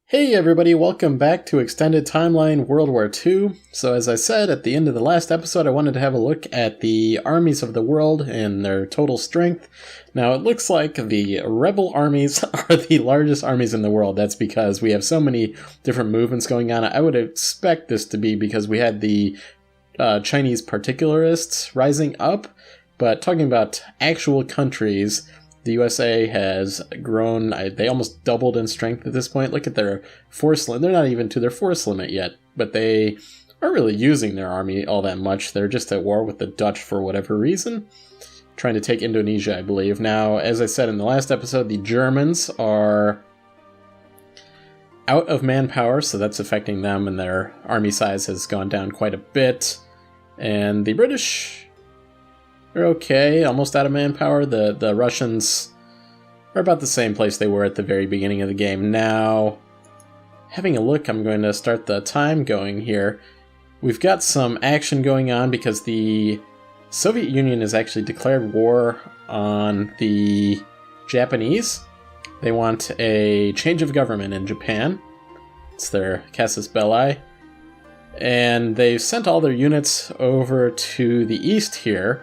Hey everybody, welcome back to Extended Timeline World War II. So as I said at the end of the last episode, I wanted to have a look at the armies of the world and their total strength. Now it looks like the rebel armies are the largest armies in the world. That's because we have so many different movements going on. I would expect this to be because we had the Chinese particularists rising up, but talking about actual countries, the USA has grown. They almost doubled in strength at this point. Look at their force limit. They're not even to their force limit yet, but they aren't really using their army all that much. They're just at war with the Dutch for whatever reason, trying to take Indonesia, I believe. Now, as I said in the last episode, the Germans are out of manpower, so that's affecting them, and their army size has gone down quite a bit. And the British, they're okay, almost out of manpower. The Russians are about the same place they were at the very beginning of the game. Now, having a look, I'm going to start the time going here. We've got some action going on because the Soviet Union has actually declared war on the Japanese. They want a change of government in Japan. It's their casus belli. And they've sent all their units over to the east here,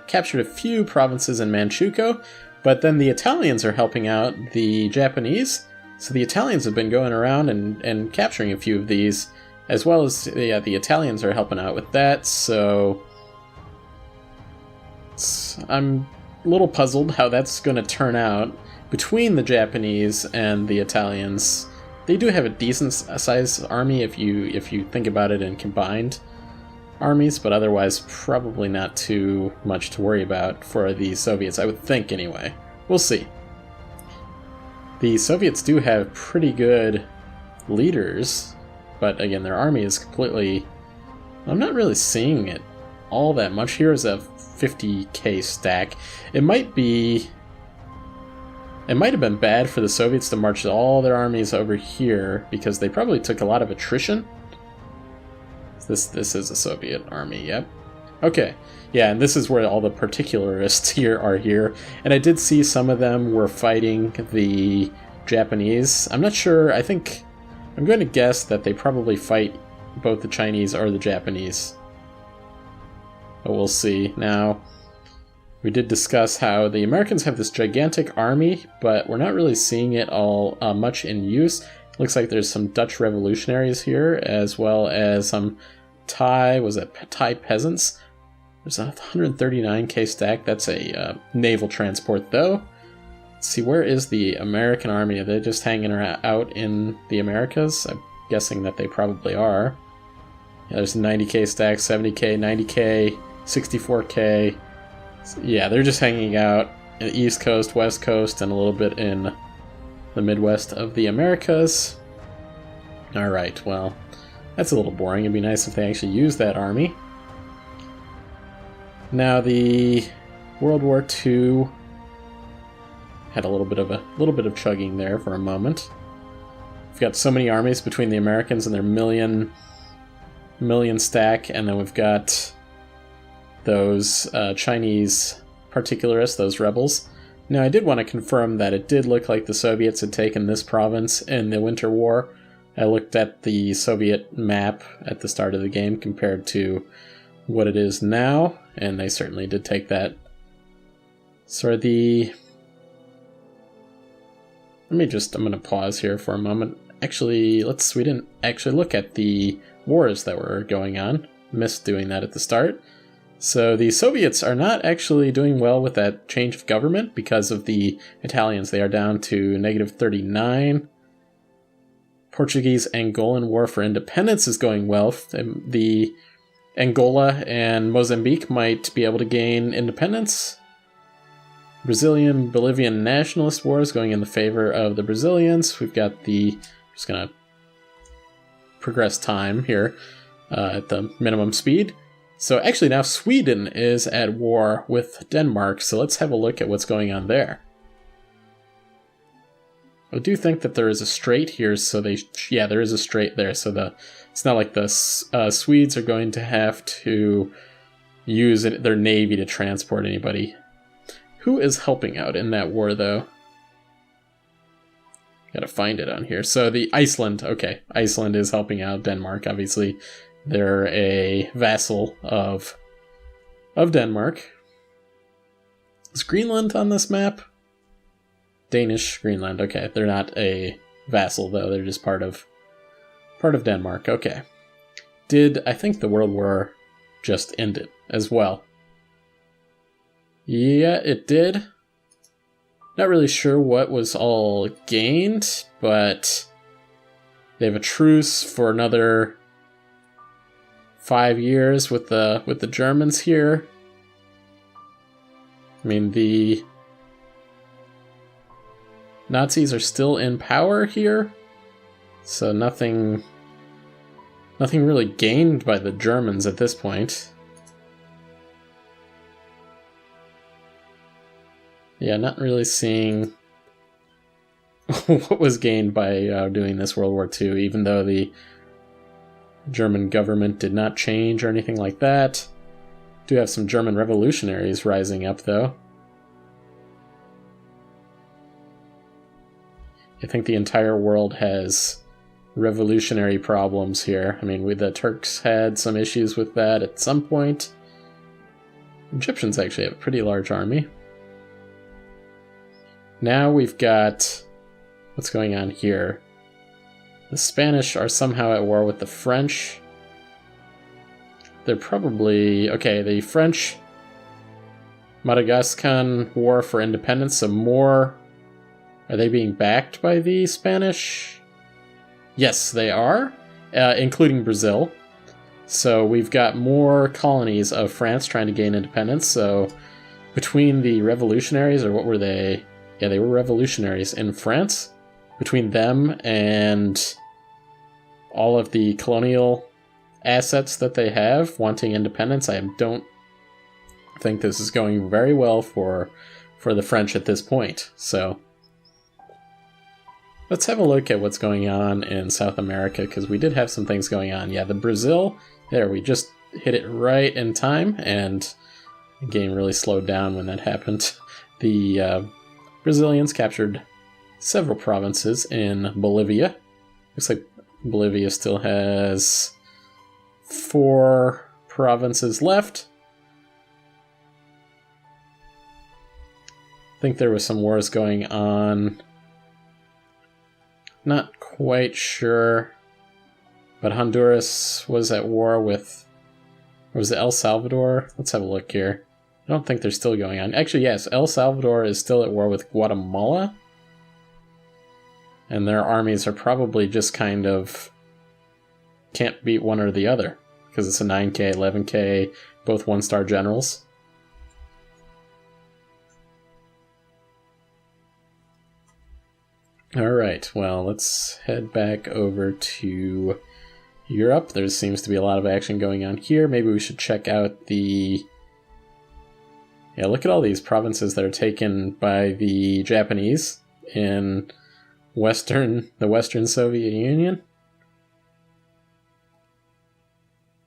captured a few provinces in Manchukuo, but then the Italians are helping out the Japanese. So the Italians have been going around and capturing a few of these, as well as the Italians are helping out with that. So I'm a little puzzled how that's going to turn out between the Japanese and the Italians. They do have a decent sized army if you think about it in combined armies, but otherwise probably not too much to worry about for the Soviets, I would think anyway. We'll see. The Soviets do have pretty good leaders, but again, their army is completely... I'm not really seeing it all that much. Here's a 50k stack. It might have been bad for the Soviets to march all their armies over here, because they probably took a lot of attrition. This is a Soviet army, yep. Okay, yeah, and this is where all the particularists here are here. And I did see some of them were fighting the Japanese. I'm not sure, I'm going to guess that they probably fight both the Chinese or the Japanese. But we'll see. Now, we did discuss how the Americans have this gigantic army, but we're not really seeing it all much in use. Looks like there's some Dutch revolutionaries here, as well as some Thai peasants. There's a 139k stack. That's a naval transport, though. Let's see, where is the American army? Are they just hanging out in the Americas? I'm guessing that they probably are. Yeah, there's a 90k stack, 70k, 90k, 64k. Yeah, they're just hanging out in the East Coast, West Coast, and a little bit in the Midwest of the Americas. Alright, well, that's a little boring. It'd be nice if they actually used that army. Now, the World War II had a little bit of chugging there for a moment. We've got so many armies between the Americans and their million stack, and then we've got those Chinese particularists, those rebels. Now, I did want to confirm that it did look like the Soviets had taken this province in the Winter War. I looked at the Soviet map at the start of the game compared to what it is now, and they certainly did take that. So I'm going to pause here for a moment. Actually, we didn't actually look at the wars that were going on. Missed doing that at the start. So the Soviets are not actually doing well with that change of government because of the Italians. They are down to -39. Portuguese-Angolan War for Independence is going well. The Angola and Mozambique might be able to gain independence. Brazilian-Bolivian nationalist war is going in the favor of the Brazilians. We've got just going to progress time here at the minimum speed. So actually now Sweden is at war with Denmark, so let's have a look at what's going on there. I do think that there is a strait here, so there is a strait there, so it's not like the Swedes are going to have to use their navy to transport anybody. Who is helping out in that war, though? Gotta find it on here. So the Iceland, okay. Iceland is helping out Denmark, obviously. They're a vassal of Denmark. Is Greenland on this map? Danish Greenland, okay. They're not a vassal, though. They're just part of Denmark, okay. I think the World War just ended as well? Yeah, it did. Not really sure what was all gained, but they have a truce for another 5 years with the Germans here. I mean, the Nazis are still in power here, so nothing really gained by the Germans at this point. Yeah, not really seeing what was gained by doing this World War II, even though the German government did not change or anything like that. Do have some German revolutionaries rising up, though. I think the entire world has revolutionary problems here. I mean, the Turks had some issues with that at some point. Egyptians actually have a pretty large army. Now we've got... what's going on here? The Spanish are somehow at war with the French. They're probably... okay, the French... Madagascar War for Independence, so more... are they being backed by the Spanish? Yes, they are, including Brazil. So we've got more colonies of France trying to gain independence, so between the revolutionaries, or what were they? Yeah, they were revolutionaries in France. Between them and all of the colonial assets that they have wanting independence, I don't think this is going very well for the French at this point. So let's have a look at what's going on in South America, because we did have some things going on. Yeah, the Brazil, there, we just hit it right in time, and the game really slowed down when that happened. The Brazilians captured several provinces in Bolivia. Looks like Bolivia still has 4 provinces left. I think there was some wars going on. Not quite sure. But Honduras was at war with... or was it El Salvador? Let's have a look here. I don't think they're still going on. Actually, yes, El Salvador is still at war with Guatemala. And their armies are probably just kind of... can't beat one or the other. Because it's a 9k, 11k, both 1-star generals. Alright, well, let's head back over to Europe. There seems to be a lot of action going on here. Maybe we should check out the... yeah, look at all these provinces that are taken by the Japanese in the Western Soviet Union.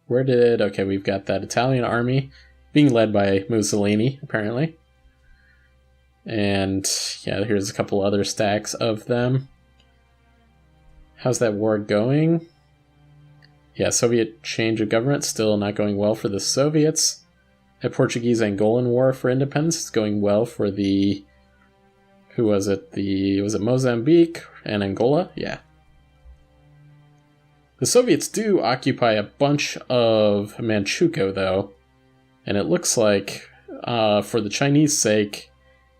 Where did... okay, we've got that Italian army being led by Mussolini, apparently. And, yeah, here's a couple other stacks of them. How's that war going? Yeah, Soviet change of government still not going well for the Soviets. The Portuguese-Angolan War for Independence is going well for the... who was it? Was it Mozambique and Angola? Yeah. The Soviets do occupy a bunch of Manchukuo, though. And it looks like, for the Chinese sake,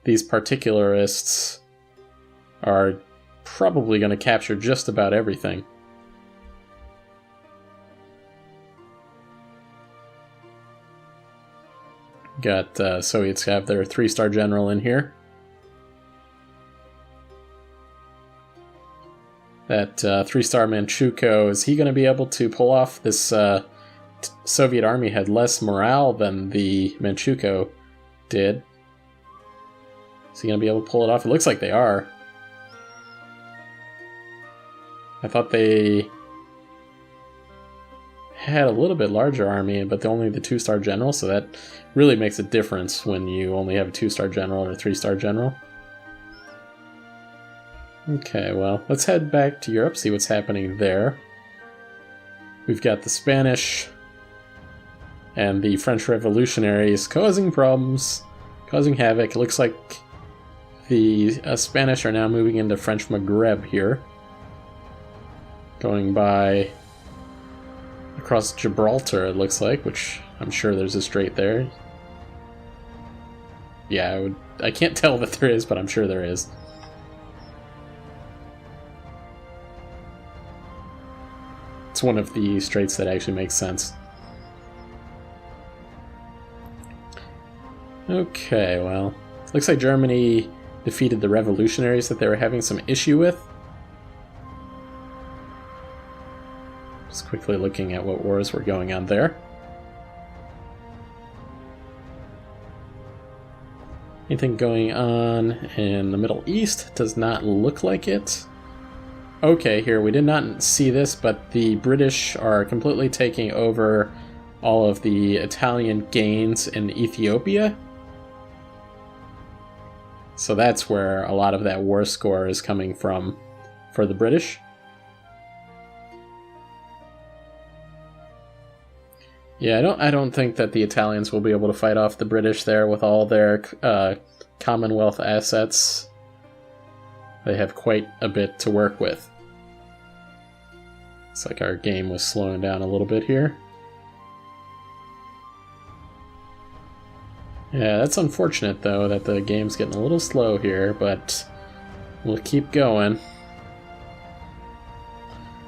these particularists are probably going to capture just about everything. Got Soviets have their 3-star general in here. That 3-star Manchukuo, is he going to be able to pull off this? Soviet army had less morale than the Manchukuo did. Is he going to be able to pull it off? It looks like they are. I thought they had a little bit larger army, but only the 2-star general, so that really makes a difference when you only have a 2-star general or a 3-star general. Okay, well, let's head back to Europe, see what's happening there. We've got the Spanish and the French revolutionaries causing problems, causing havoc. It looks like the Spanish are now moving into French Maghreb here, going by across Gibraltar, it looks like, which I'm sure there's a strait there. Yeah, I can't tell that there is, but I'm sure there is. It's one of the straits that actually makes sense. Okay, well, looks like Germany defeated the revolutionaries that they were having some issue with. Just quickly looking at what wars were going on there. Anything going on in the Middle East? Does not look like it. Okay, here, we did not see this, but the British are completely taking over all of the Italian gains in Ethiopia. So that's where a lot of that war score is coming from for the British. Yeah, I don't think that the Italians will be able to fight off the British there with all their Commonwealth assets. They have quite a bit to work with. It's like our game was slowing down a little bit here. Yeah, that's unfortunate though that the game's getting a little slow here, but we'll keep going.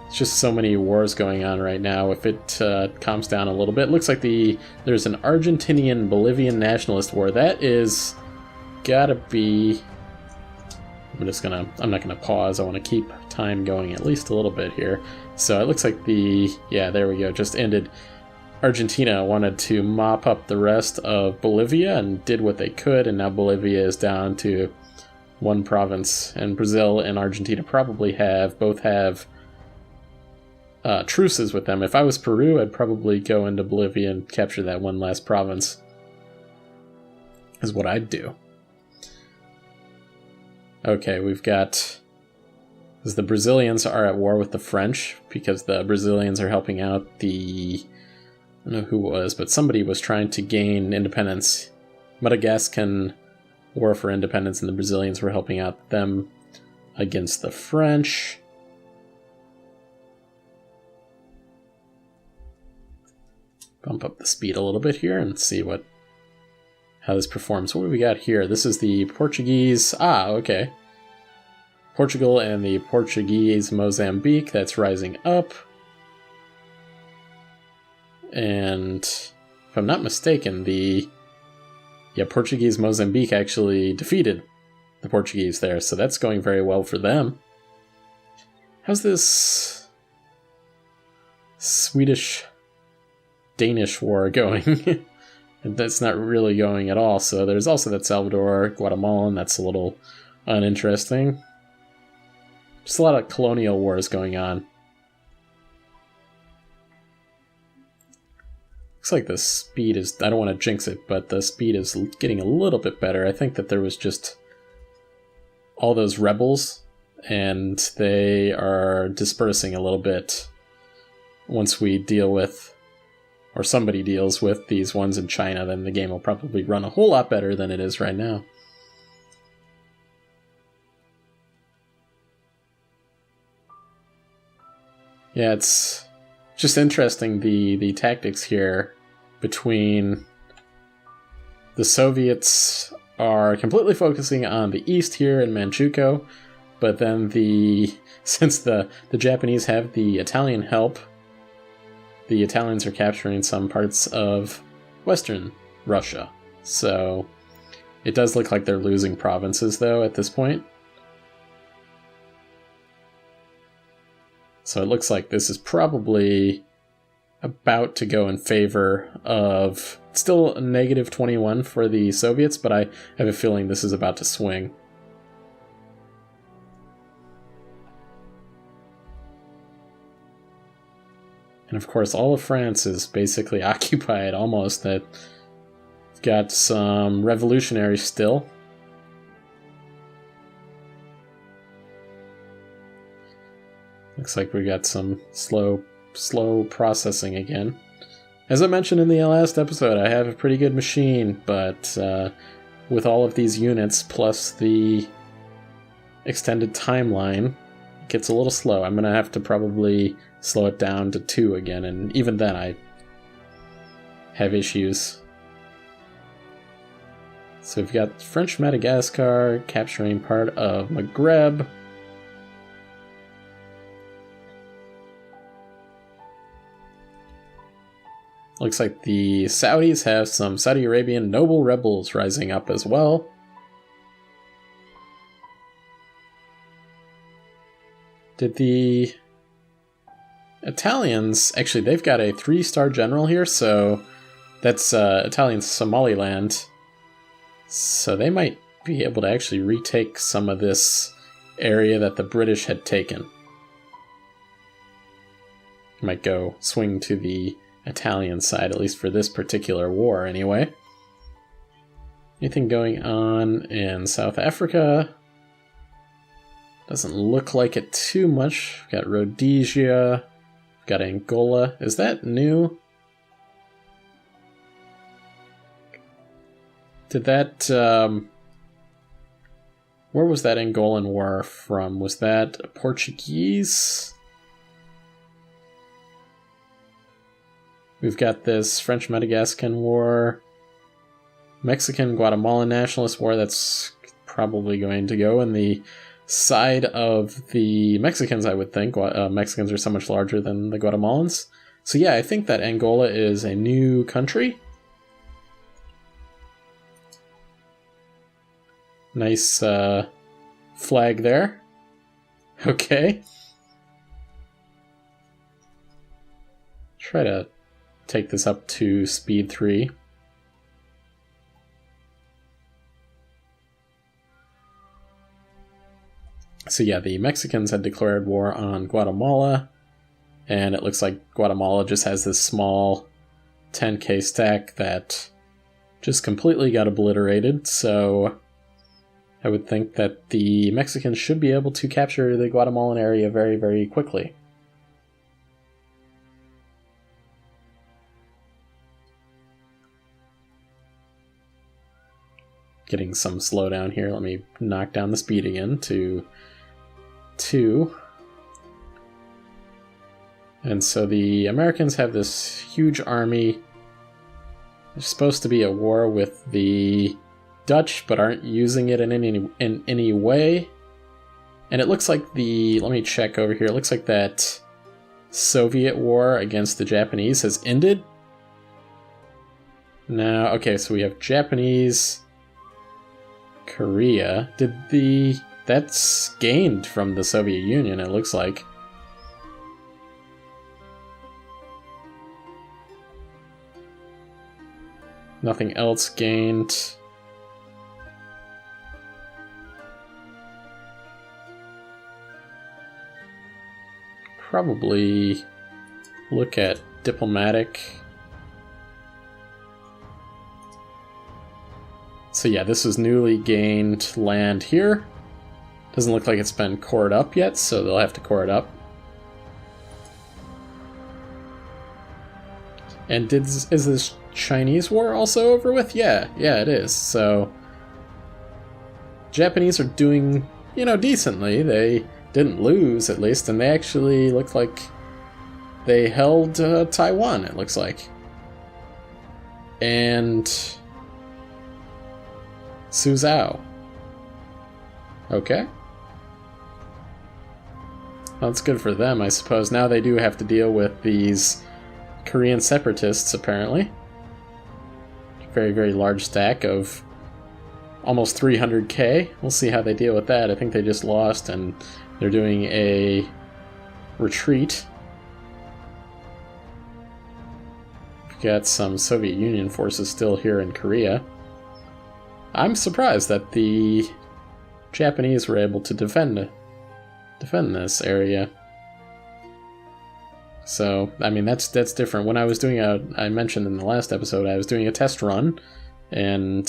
It's just so many wars going on right now. If it calms down a little bit, it looks like there's an Argentinian-Bolivian nationalist war. That is gotta be... I'm not gonna pause. I want to keep time going at least a little bit here. So it looks like yeah, there we go, just ended. Argentina wanted to mop up the rest of Bolivia and did what they could, and now Bolivia is down to one province, and Brazil and Argentina probably both have truces with them. If I was Peru, I'd probably go into Bolivia and capture that one last province, is what I'd do. Okay, we've got... the Brazilians are at war with the French, because the Brazilians are helping out the... I don't know who it was, but somebody was trying to gain independence. Madagascan war for independence, and the Brazilians were helping out them against the French. Bump up the speed a little bit here and see how this performs. What do we got here? This is the Portuguese... okay. Portugal and the Portuguese Mozambique, that's rising up. And if I'm not mistaken, Portuguese Mozambique actually defeated the Portuguese there, so that's going very well for them. How's this Swedish-Danish war going? That's not really going at all. So there's also that Salvador, Guatemalan, that's a little uninteresting. Just a lot of colonial wars going on. Looks like the speed is... I don't want to jinx it, but the speed is getting a little bit better. I think that there was just all those rebels, and they are dispersing a little bit once we deal with, or somebody deals with, these ones in China. Then the game will probably run a whole lot better than it is right now. Yeah, it's just interesting, the tactics here between the Soviets are completely focusing on the east here in Manchukuo, but then since the Japanese have the Italian help, the Italians are capturing some parts of western Russia. So it does look like they're losing provinces though at this point. So it looks like this is probably about to go in favor of... Still a negative 21 for the Soviets, but I have a feeling this is about to swing. And of course, all of France is basically occupied almost. That got some revolutionaries still. Looks like we got some slow processing again. As I mentioned in the last episode, I have a pretty good machine, but with all of these units plus the extended timeline, it gets a little slow. I'm going to have to probably slow it down to 2 again, and even then I have issues. So we've got French Madagascar capturing part of Maghreb. Looks like the Saudis have some Saudi Arabian noble rebels rising up as well. Did the Italians... Actually, they've got a 3-star general here, so that's Italian Somaliland. So they might be able to actually retake some of this area that the British had taken. Might go swing to the Italian side, at least for this particular war anyway. Anything going on in South Africa? Doesn't look like it too much. We've got Rhodesia, we've got Angola. Is that new? Did that, where was that Angolan war from? Was that Portuguese? We've got this French Madagascan war, Mexican Guatemalan nationalist war. That's probably going to go in the side of the Mexicans, I would think. Mexicans are so much larger than the Guatemalans. So yeah, I think that Angola is a new country. Nice flag there. Okay. Try to take this up to speed 3. So yeah, the Mexicans had declared war on Guatemala, and it looks like Guatemala just has this small 10k stack that just completely got obliterated, so I would think that the Mexicans should be able to capture the Guatemalan area very, very quickly. Getting some slowdown here. Let me knock down the speed again to 2. And so the Americans have this huge army. There's supposed to be a war with the Dutch, but aren't using it in any way. And it looks like the... Let me check over here. It looks like that Soviet war against the Japanese has ended. Now, okay, so we have Japanese... Korea. That's gained from the Soviet Union, it looks like. Nothing else gained. Probably look at diplomatic. So yeah, this is newly gained land here. Doesn't look like it's been cored up yet, so they'll have to core it up. And is this Chinese war also over with? Yeah, it is. So Japanese are doing, decently. They didn't lose, at least, and they actually look like they held Taiwan, it looks like. And Suzhou. Okay. Well, that's good for them, I suppose. Now they do have to deal with these Korean separatists, apparently. Very, very large stack of almost 300k. We'll see how they deal with that. I think they just lost, and they're doing a retreat. We've got some Soviet Union forces still here in Korea. I'm surprised that the Japanese were able to defend this area. So, I mean, that's different. When I was doing I mentioned in the last episode, I was doing a test run, and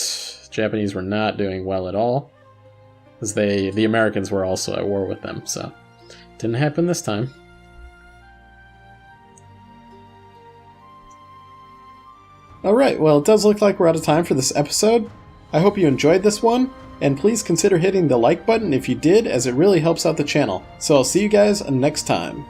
Japanese were not doing well at all, because the Americans were also at war with them, so didn't happen this time. Alright, well, it does look like we're out of time for this episode. I hope you enjoyed this one, and please consider hitting the like button if you did, as it really helps out the channel. So I'll see you guys next time.